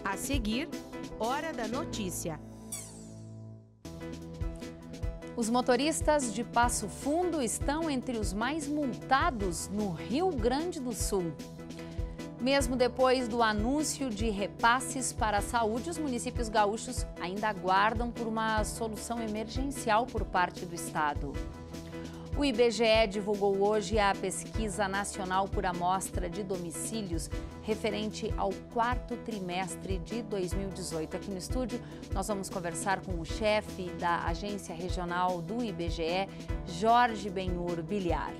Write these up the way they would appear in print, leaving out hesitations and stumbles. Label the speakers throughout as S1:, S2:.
S1: A seguir, Hora da Notícia.
S2: Os motoristas de Passo Fundo estão entre os mais multados no Rio Grande do Sul. Mesmo depois do anúncio de repasses para a saúde, os municípios gaúchos ainda aguardam por uma solução emergencial por parte do Estado. O IBGE divulgou hoje a Pesquisa Nacional por Amostra de Domicílios referente ao quarto trimestre de 2018. Aqui no estúdio, nós vamos conversar com o chefe da Agência Regional do IBGE, Jorge Benhur Biliar.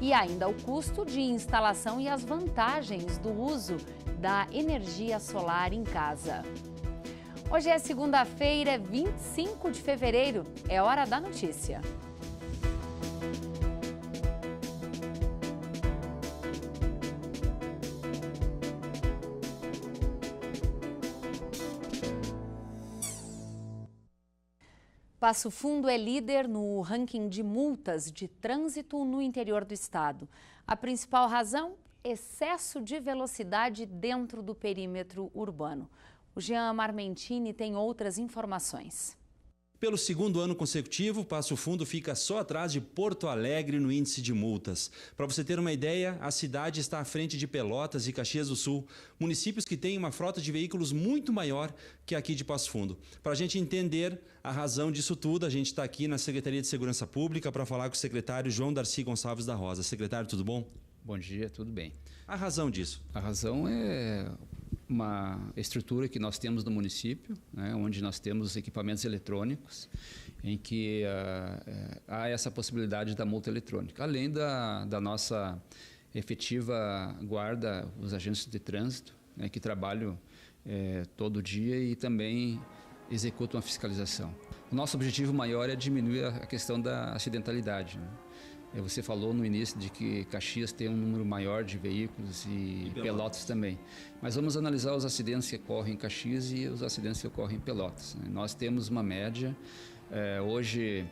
S2: E ainda o custo de instalação e as vantagens do uso da energia solar em casa. Hoje é segunda-feira, 25 de fevereiro, é hora da notícia. Passo Fundo é líder no ranking de multas de trânsito no interior do estado. A principal razão? Excesso de velocidade dentro do perímetro urbano. O Jean Marmentini tem outras informações.
S3: Pelo segundo ano consecutivo, Passo Fundo fica só atrás de Porto Alegre no índice de multas. Para você ter uma ideia, a cidade está à frente de Pelotas e Caxias do Sul, municípios que têm uma frota de veículos muito maior que aqui de Passo Fundo. Para a gente entender a razão disso tudo, a gente está aqui na Secretaria de Segurança Pública para falar com o secretário João Darcy Gonçalves da Rosa. Secretário, tudo bom?
S4: Bom dia, tudo bem.
S3: A razão disso?
S4: A razão é uma estrutura que nós temos no município, né, onde nós temos equipamentos eletrônicos, em que há essa possibilidade da multa eletrônica, além da nossa efetiva guarda, os agentes de trânsito, né, que trabalham todo dia e também executam a fiscalização. O nosso objetivo maior é diminuir a questão da acidentalidade, né? Você falou no início de que Caxias tem um número maior de veículos e Pelotas também. Mas vamos analisar os acidentes que ocorrem em Caxias e os acidentes que ocorrem em Pelotas, né? Nós temos uma média, hoje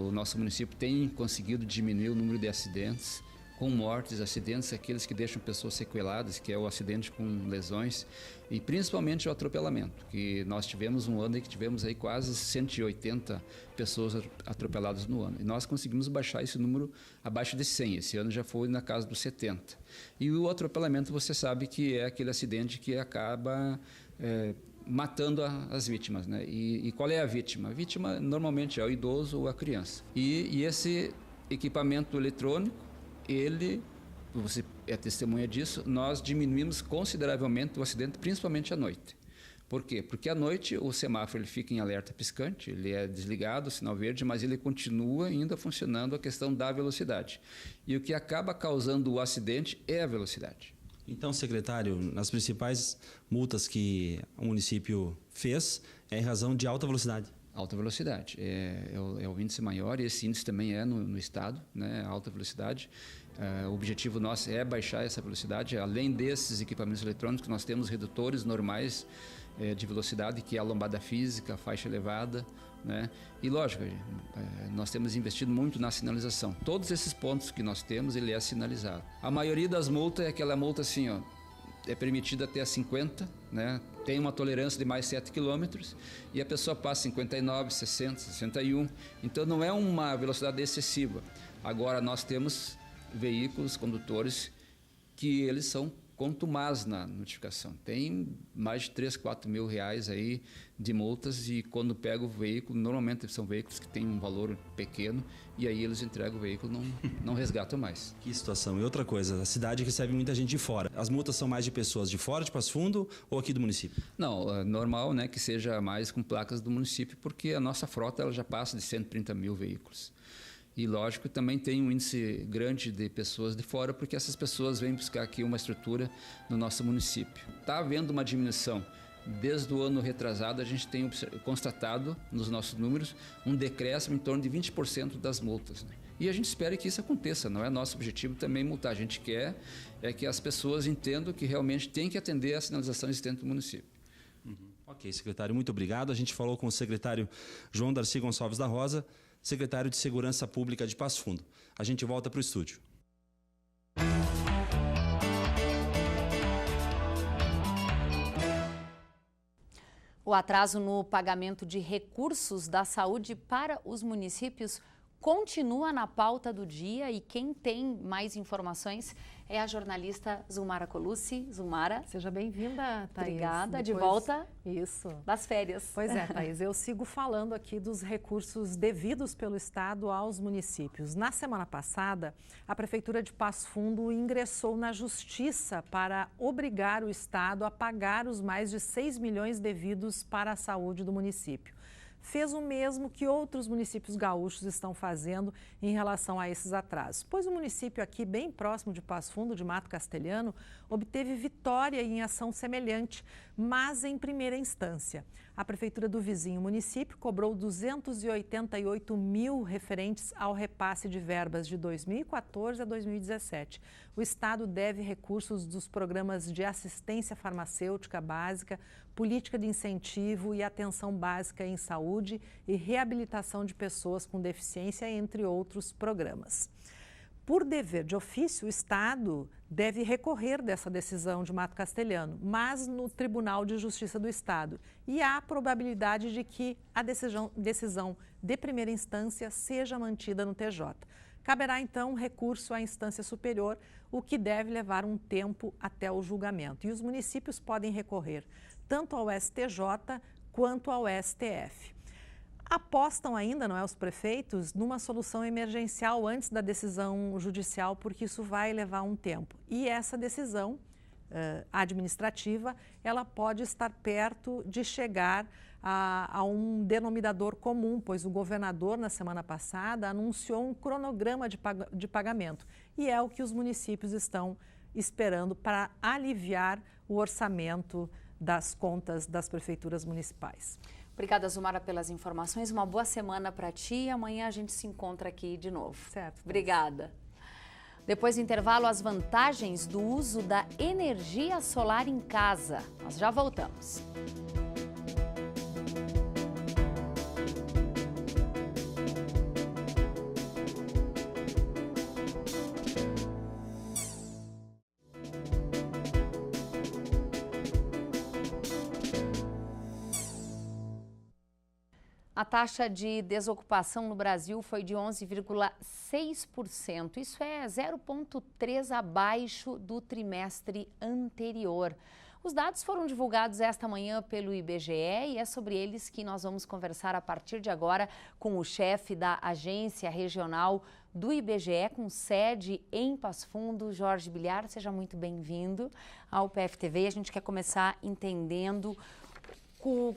S4: o nosso município tem conseguido diminuir o número de acidentes, com mortes, acidentes, aqueles que deixam pessoas sequeladas, que é o acidente com lesões, e principalmente o atropelamento, que nós tivemos um ano em que tivemos aí quase 180 pessoas atropeladas no ano. E nós conseguimos baixar esse número abaixo de 100, esse ano já foi na casa dos 70. E o atropelamento, você sabe que é aquele acidente que acaba matando as vítimas, né? E qual é a vítima? A vítima normalmente é o idoso ou a criança. E esse equipamento eletrônico, você é testemunha disso, nós diminuímos consideravelmente o acidente, principalmente à noite. Por quê? Porque à noite o semáforo ele fica em alerta piscante, ele é desligado, o sinal verde, mas ele continua ainda funcionando a questão da velocidade. E o que acaba causando o acidente é a velocidade.
S3: Então, secretário, nas principais multas que o município fez é em razão de alta velocidade.
S4: Alta velocidade, é o índice maior, e esse índice também é no estado, né, alta velocidade. O objetivo nosso é baixar essa velocidade. Além desses equipamentos eletrônicos, nós temos redutores normais de velocidade, que é a lombada física, a faixa elevada, né? E lógico, nós temos investido muito na sinalização. Todos esses pontos que nós temos, ele é sinalizado. A maioria das multas é aquela multa assim, ó, é permitido até 50, né? Tem uma tolerância de mais 7 km e a pessoa passa 59, 60, 61. Então não é uma velocidade excessiva. Agora nós temos veículos, condutores, que eles são contumazes na notificação. Tem mais de 3, 4 mil reais aí de multas, e quando pega o veículo, normalmente são veículos que têm um valor pequeno, e aí eles entregam o veículo, não resgatam mais.
S3: Que situação. E outra coisa, a cidade recebe muita gente de fora. As multas são mais de pessoas de fora, de Passo Fundo, ou aqui do município?
S4: Não, é normal, né, que seja mais com placas do município, porque a nossa frota ela já passa de 130 mil veículos. E, lógico, também tem um índice grande de pessoas de fora, porque essas pessoas vêm buscar aqui uma estrutura no nosso município. Está havendo uma diminuição. Desde o ano retrasado, a gente tem constatado, nos nossos números, um decréscimo em torno de 20% das multas, né? E a gente espera que isso aconteça. Não é nosso objetivo também multar. A gente quer que as pessoas entendam que realmente tem que atender a sinalização existente do município.
S3: Ok, secretário, muito obrigado. A gente falou com o secretário João Darcy Gonçalves da Rosa, secretário de Segurança Pública de Passo Fundo. A gente volta para o estúdio.
S2: O atraso no pagamento de recursos da saúde para os municípios continua na pauta do dia e quem tem mais informações é a jornalista Zulmara Colucci. Zulmara.
S5: Seja bem-vinda, Thaís.
S2: Obrigada, de volta
S5: isso.
S2: das férias.
S5: Pois é, Thaís, eu sigo falando aqui dos recursos devidos pelo Estado aos municípios. Na semana passada, a Prefeitura de Passo Fundo ingressou na Justiça para obrigar o Estado a pagar os mais de 6 milhões devidos para a saúde do município. Fez o mesmo que outros municípios gaúchos estão fazendo em relação a esses atrasos. Pois o município aqui, bem próximo de Passo Fundo, de Mato Castelhano, obteve vitória em ação semelhante, mas em primeira instância. A prefeitura do vizinho município cobrou 288 mil referentes ao repasse de verbas de 2014 a 2017. O Estado deve recursos dos programas de assistência farmacêutica básica, política de incentivo e atenção básica em saúde e reabilitação de pessoas com deficiência, entre outros programas. Por dever de ofício, o Estado deve recorrer dessa decisão de Mato Castelhano, mas no Tribunal de Justiça do Estado. E há probabilidade de que a decisão de primeira instância seja mantida no TJ. Caberá, então, recurso à instância superior, o que deve levar um tempo até o julgamento. E os municípios podem recorrer tanto ao STJ quanto ao STF. Apostam ainda, não é, os prefeitos, numa solução emergencial antes da decisão judicial, porque isso vai levar um tempo. E essa decisão administrativa, ela pode estar perto de chegar a um denominador comum, pois o governador, na semana passada, anunciou um cronograma de pagamento. E é o que os municípios estão esperando para aliviar o orçamento das contas das prefeituras municipais.
S2: Obrigada, Zulmara, pelas informações. Uma boa semana para ti. Amanhã a gente se encontra aqui de novo.
S5: Certo.
S2: Obrigada. Depois do intervalo, as vantagens do uso da energia solar em casa. Nós já voltamos. A taxa de desocupação no Brasil foi de 11,6%. Isso é 0,3 abaixo do trimestre anterior. Os dados foram divulgados esta manhã pelo IBGE e é sobre eles que nós vamos conversar a partir de agora com o chefe da agência regional do IBGE, com sede em Passo Fundo, Jorge Bilhar. Seja muito bem-vindo ao PFTV. A gente quer começar entendendo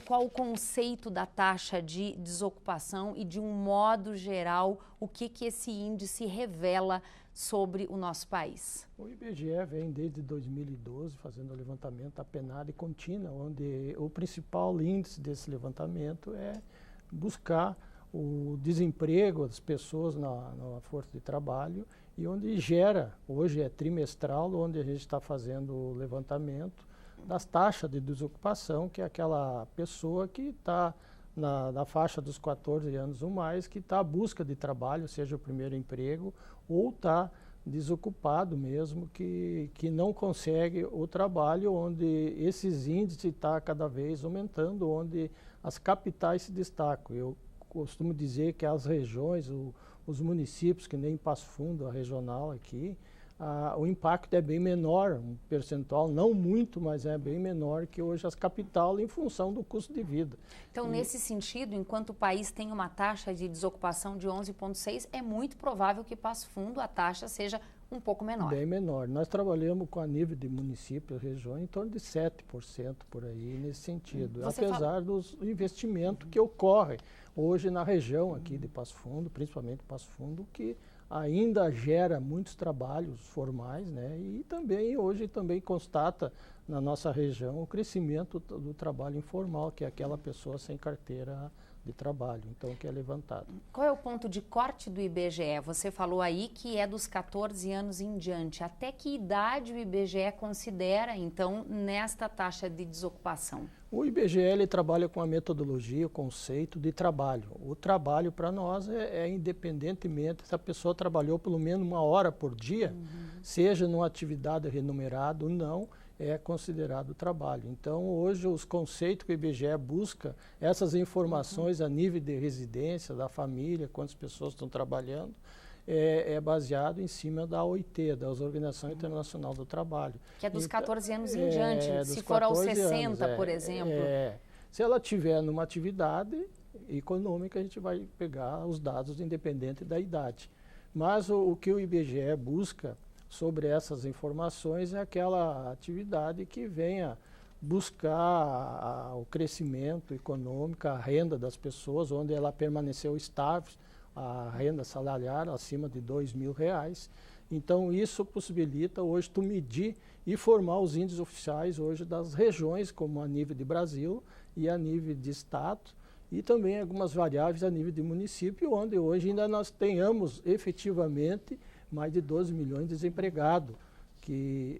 S2: qual o conceito da taxa de desocupação e, de um modo geral, o que esse índice revela sobre o nosso país.
S6: O IBGE vem desde 2012 fazendo o levantamento da PNAD contínua, onde o principal índice desse levantamento é buscar o desemprego das pessoas na força de trabalho e onde gera, hoje é trimestral, onde a gente está fazendo o levantamento das taxas de desocupação, que é aquela pessoa que está na faixa dos 14 anos ou mais, que está à busca de trabalho, seja o primeiro emprego, ou está desocupado mesmo, que não consegue o trabalho, onde esses índices estão cada vez aumentando, onde as capitais se destacam. Eu costumo dizer que as regiões, os municípios, que nem Passo Fundo, a regional aqui, o impacto é bem menor, um percentual não muito, mas é bem menor que hoje as capitais em função do custo de vida.
S2: Então, nesse sentido, enquanto o país tem uma taxa de desocupação de 11,6%, é muito provável que Passo Fundo a taxa seja um pouco menor.
S6: Bem menor. Nós trabalhamos com a nível de município e região em torno de 7% por aí nesse sentido, apesar dos investimentos que ocorrem hoje na região aqui de Passo Fundo, principalmente Passo Fundo, que ainda gera muitos trabalhos formais, né? E também hoje também constata na nossa região o crescimento do trabalho informal, que é aquela pessoa sem carteira de trabalho, então que é levantado.
S2: Qual é o ponto de corte do IBGE? Você falou aí que é dos 14 anos em diante. Até que idade o IBGE considera, então, nesta taxa de desocupação?
S6: O IBGE ele trabalha com a metodologia, o conceito de trabalho. O trabalho para nós é independentemente se a pessoa trabalhou pelo menos 1 hora por dia, seja numa atividade remunerada ou não, é considerado trabalho. Então, hoje, os conceitos que o IBGE busca, essas informações a nível de residência, da família, quantas pessoas estão trabalhando, é baseado em cima da OIT, da Organização Internacional do Trabalho.
S2: Que é dos 14 anos em diante, se for aos 60, por exemplo.
S6: Se ela tiver numa atividade econômica, a gente vai pegar os dados independente da idade. Mas o que o IBGE busca sobre essas informações é aquela atividade que venha buscar o crescimento econômico, a renda das pessoas, onde ela permaneceu estável, a renda salarial acima de R$2.000. Então, isso possibilita hoje tu medir e formar os índices oficiais hoje das regiões, como a nível de Brasil e a nível de estado, e também algumas variáveis a nível de município, onde hoje ainda nós tenhamos efetivamente mais de 12 milhões de desempregados, que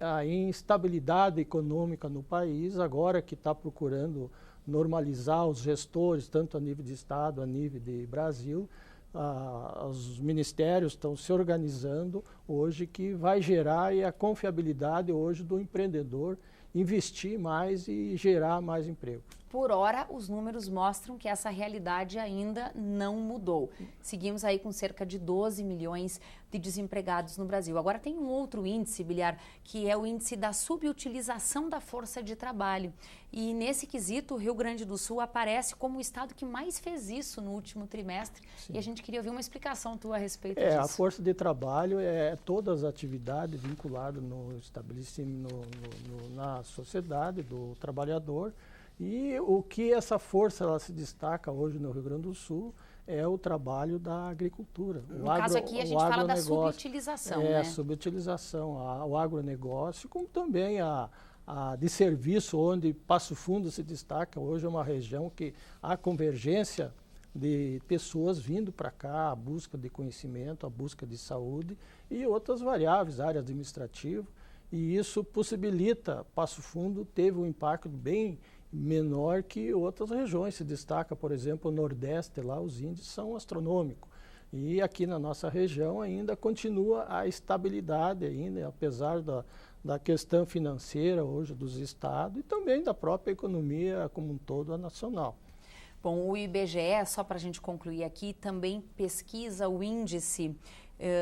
S6: a instabilidade econômica no país, agora que está procurando normalizar os gestores, tanto a nível de Estado, a nível de Brasil, os ministérios estão se organizando hoje, que vai gerar a confiabilidade hoje do empreendedor investir mais e gerar mais emprego.
S2: Por hora, os números mostram que essa realidade ainda não mudou. Seguimos aí com cerca de 12 milhões de desempregados no Brasil. Agora tem um outro índice, Biliar, que é o índice da subutilização da força de trabalho. E nesse quesito, o Rio Grande do Sul aparece como o estado que mais fez isso no último trimestre. Sim. E a gente queria ouvir uma explicação tua a respeito disso.
S6: A força de trabalho é todas as atividades vinculadas no estabelecimento, na sociedade do trabalhador. E o que essa força ela se destaca hoje no Rio Grande do Sul é o trabalho da agricultura.
S2: No caso aqui a gente fala da subutilização, né?
S6: A subutilização, o agronegócio, como também a de serviço, onde Passo Fundo se destaca. Hoje é uma região que há convergência de pessoas vindo para cá, a busca de conhecimento, a busca de saúde e outras variáveis, área administrativa. E isso possibilita, Passo Fundo teve um impacto bem menor que outras regiões. Se destaca, por exemplo, o Nordeste, lá os índices são astronômicos. E aqui na nossa região ainda continua a estabilidade, ainda, apesar da questão financeira hoje dos estados e também da própria economia como um todo, a nacional.
S2: Bom, o IBGE, só para a gente concluir aqui, também pesquisa o índice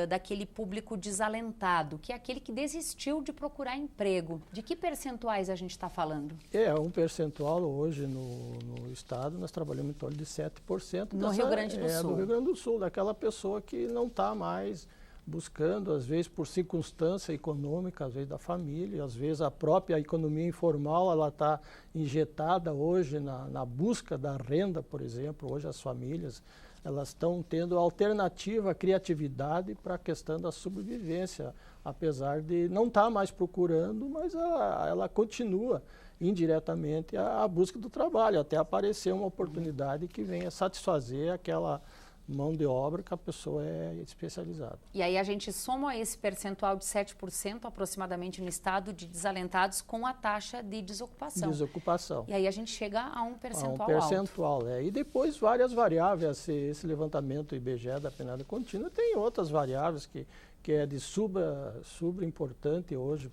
S2: daquele público desalentado, que é aquele que desistiu de procurar emprego. De que percentuais a gente está falando?
S6: Um percentual hoje no estado, nós trabalhamos em torno de 7%.
S2: No Rio Grande do Sul.
S6: No Rio Grande do Sul, daquela pessoa que não está mais buscando, às vezes por circunstância econômica, às vezes da família, às vezes a própria economia informal, ela está injetada hoje na busca da renda, por exemplo. Hoje as famílias elas estão tendo alternativa, criatividade para a questão da sobrevivência, apesar de não estar mais procurando, mas ela continua indiretamente a busca do trabalho, até aparecer uma oportunidade que venha satisfazer aquela mão de obra que a pessoa é especializada.
S2: E aí a gente soma esse percentual de 7% aproximadamente no estado de desalentados com a taxa de desocupação.
S6: Desocupação.
S2: E aí a gente chega a um percentual
S6: alto. Percentual, E depois várias variáveis, esse levantamento IBGE da penada contínua tem outras variáveis que é de super importante hoje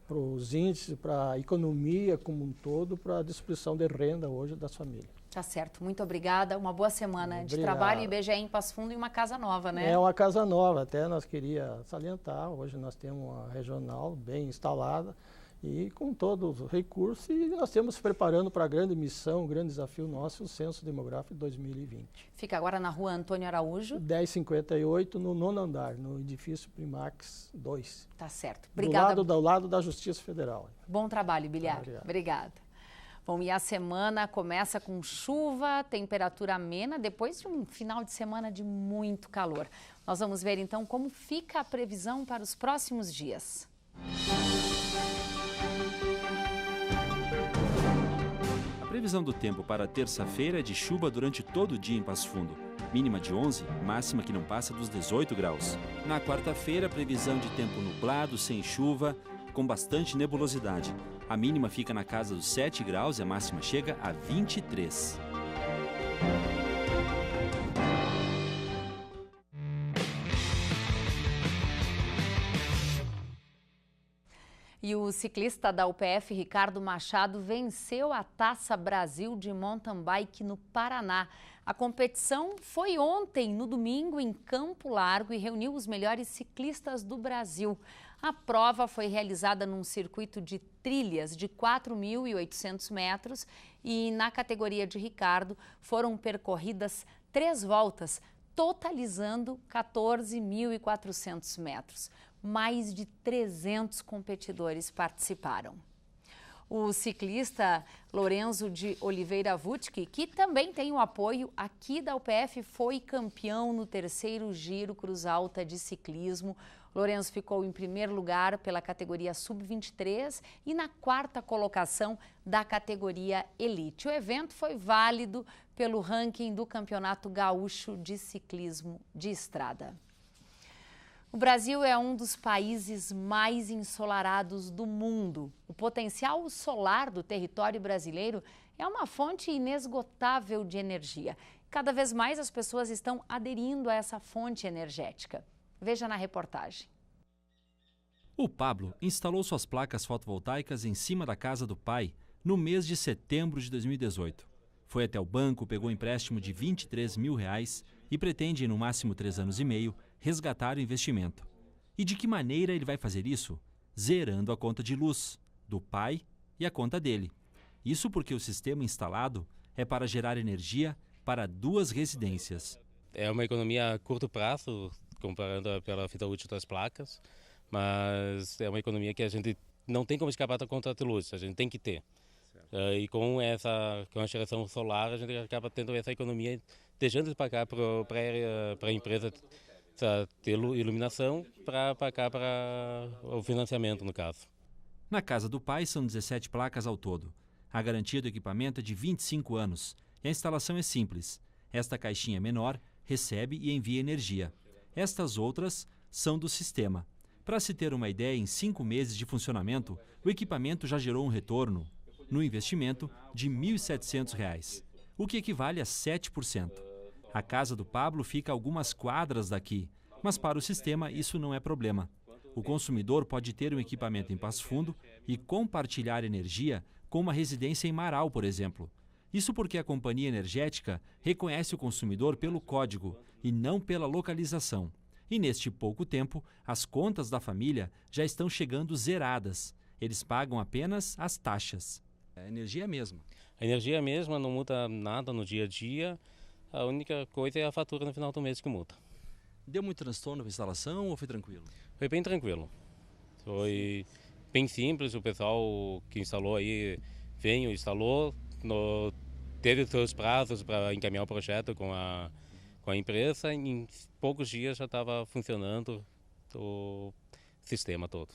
S6: para os índices, para a economia como um todo, para a distribuição de renda hoje das famílias.
S2: Tá certo, muito obrigada. Uma boa semana de trabalho IBGE em Passo Fundo e uma casa nova, né?
S6: É uma casa nova, até nós queríamos salientar. Hoje nós temos uma regional bem instalada e com todos os recursos. E nós estamos preparando para a grande missão, um grande desafio nosso, o Censo Demográfico 2020.
S2: Fica agora na rua Antônio Araújo.
S6: 1058, no 9º andar, no edifício Primax 2.
S2: Tá certo. Obrigada.
S6: Do lado da Justiça Federal.
S2: Bom trabalho, Biliar. Obrigada. Bom, e a semana começa com chuva, temperatura amena, depois de um final de semana de muito calor. Nós vamos ver então como fica a previsão para os próximos dias.
S3: A previsão do tempo para terça-feira é de chuva durante todo o dia em Passo Fundo. Mínima de 11, máxima que não passa dos 18 graus. Na quarta-feira, previsão de tempo nublado, sem chuva, com bastante nebulosidade. A mínima fica na casa dos 7 graus e a máxima chega a 23.
S2: E o ciclista da UPF, Ricardo Machado, venceu a Taça Brasil de Mountain Bike no Paraná. A competição foi ontem, no domingo, em Campo Largo e reuniu os melhores ciclistas do Brasil. A prova foi realizada num circuito de trilhas de 4.800 metros e na categoria de Ricardo foram percorridas 3 voltas, totalizando 14.400 metros. Mais de 300 competidores participaram. O ciclista Lorenzo de Oliveira Vutke, que também tem o apoio aqui da UPF, foi campeão no 3º Giro Cruz Alta de Ciclismo. Lorenzo ficou em primeiro lugar pela categoria Sub-23 e na 4ª colocação da categoria Elite. O evento foi válido pelo ranking do Campeonato Gaúcho de Ciclismo de Estrada. O Brasil é um dos países mais ensolarados do mundo. O potencial solar do território brasileiro é uma fonte inesgotável de energia. Cada vez mais as pessoas estão aderindo a essa fonte energética. Veja na reportagem.
S3: O Pablo instalou suas placas fotovoltaicas em cima da casa do pai no mês de setembro de 2018. Foi até o banco, pegou um empréstimo de R$23 mil e pretende, no máximo 3 anos e meio, resgatar o investimento. E de que maneira ele vai fazer isso? Zerando a conta de luz do pai e a conta dele. Isso porque o sistema instalado é para gerar energia para 2 residências.
S7: É uma economia a curto prazo, comparando pela vida útil das placas, mas é uma economia que a gente não tem como escapar da conta de luz, a gente tem que ter. E com a geração solar, a gente acaba tendo essa economia, deixando de pagar para a empresa ter iluminação, para pagar para o financiamento, no caso.
S3: Na casa do pai são 17 placas ao todo. A garantia do equipamento é de 25 anos e a instalação é simples. Esta caixinha menor recebe e envia energia. Estas outras são do sistema. Para se ter uma ideia, em 5 meses de funcionamento, o equipamento já gerou um retorno no investimento de R$ 1.700, o que equivale a 7%. A casa do Pablo fica a algumas quadras daqui, mas para o sistema isso não é problema. O consumidor pode ter um equipamento em Passo Fundo e compartilhar energia com uma residência em Marau, por exemplo. Isso porque a companhia energética reconhece o consumidor pelo código e não pela localização. E neste pouco tempo, as contas da família já estão chegando zeradas. Eles pagam apenas as taxas. A energia é a mesma.
S7: A energia é a mesma, não muda nada no dia a dia. A única coisa é a fatura no final do mês que muda.
S3: Deu muito transtorno na instalação ou foi tranquilo?
S7: Foi bem tranquilo. Foi bem simples, o pessoal que instalou aí veio, instalou, teve seus prazos para encaminhar o projeto com a empresa e em poucos dias já estava funcionando o sistema todo.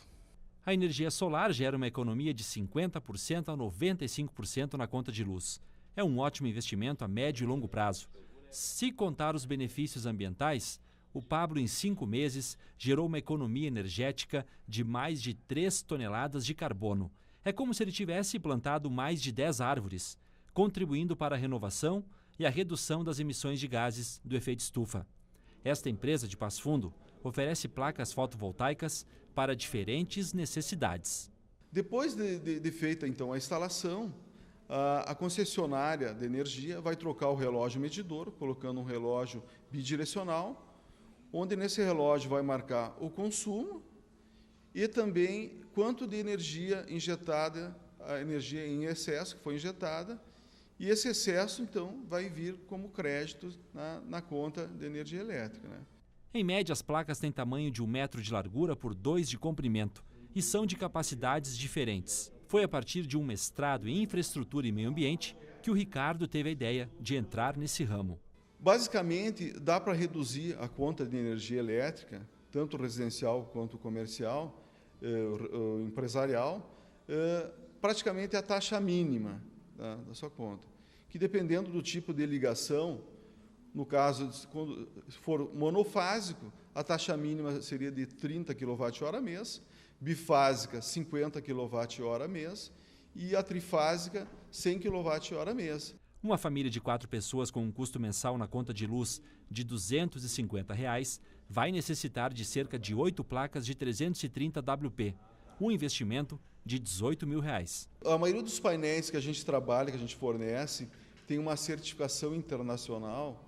S3: A energia solar gera uma economia de 50% a 95% na conta de luz. É um ótimo investimento a médio e longo prazo. Se contar os benefícios ambientais, o Pablo, em 5 meses, gerou uma economia energética de mais de 3 toneladas de carbono. É como se ele tivesse plantado mais de 10 árvores, contribuindo para a renovação e a redução das emissões de gases do efeito estufa. Esta empresa de Passo Fundo oferece placas fotovoltaicas para diferentes necessidades.
S8: Depois de feita então a instalação, a concessionária de energia vai trocar o relógio medidor, colocando um relógio bidirecional, onde nesse relógio vai marcar o consumo e também quanto de energia injetada, a energia em excesso que foi injetada, e esse excesso então vai vir como crédito na conta de energia elétrica, né?
S3: Em média, as placas têm tamanho de 1 metro de largura por 2 de comprimento e são de capacidades diferentes. Foi a partir de um mestrado em infraestrutura e meio ambiente que o Ricardo teve a ideia de entrar nesse ramo.
S8: Basicamente, dá para reduzir a conta de energia elétrica, tanto residencial quanto comercial, empresarial, praticamente a taxa mínima da sua conta, que dependendo do tipo de ligação, no caso, quando for monofásico, a taxa mínima seria de 30 kWh mês, bifásica 50 kWh mês e a trifásica 100 kWh mês.
S3: Uma família de 4 pessoas com um custo mensal na conta de luz de R$ 250 vai necessitar de cerca de 8 placas de 330 WP,
S9: um investimento de R$18 mil.
S8: A maioria dos painéis que a gente trabalha, que a gente fornece, tem uma certificação internacional,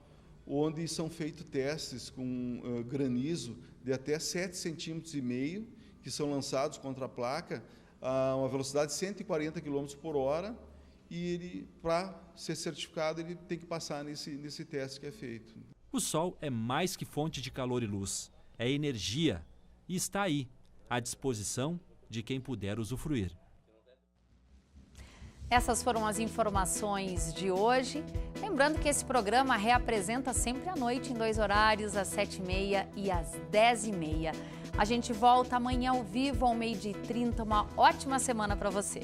S8: onde são feitos testes com granizo de até 7,5 centímetros, que são lançados contra a placa a uma velocidade de 140 km por hora, e ele, para ser certificado, ele tem que passar nesse teste que é feito.
S9: O sol é mais que fonte de calor e luz, é energia e está aí, à disposição de quem puder usufruir.
S2: Essas foram as informações de hoje. Lembrando que esse programa reapresenta sempre à noite em 2 horários, às 7h30 e às 10h30. A gente volta amanhã ao vivo, ao 12h30. Uma ótima semana para você.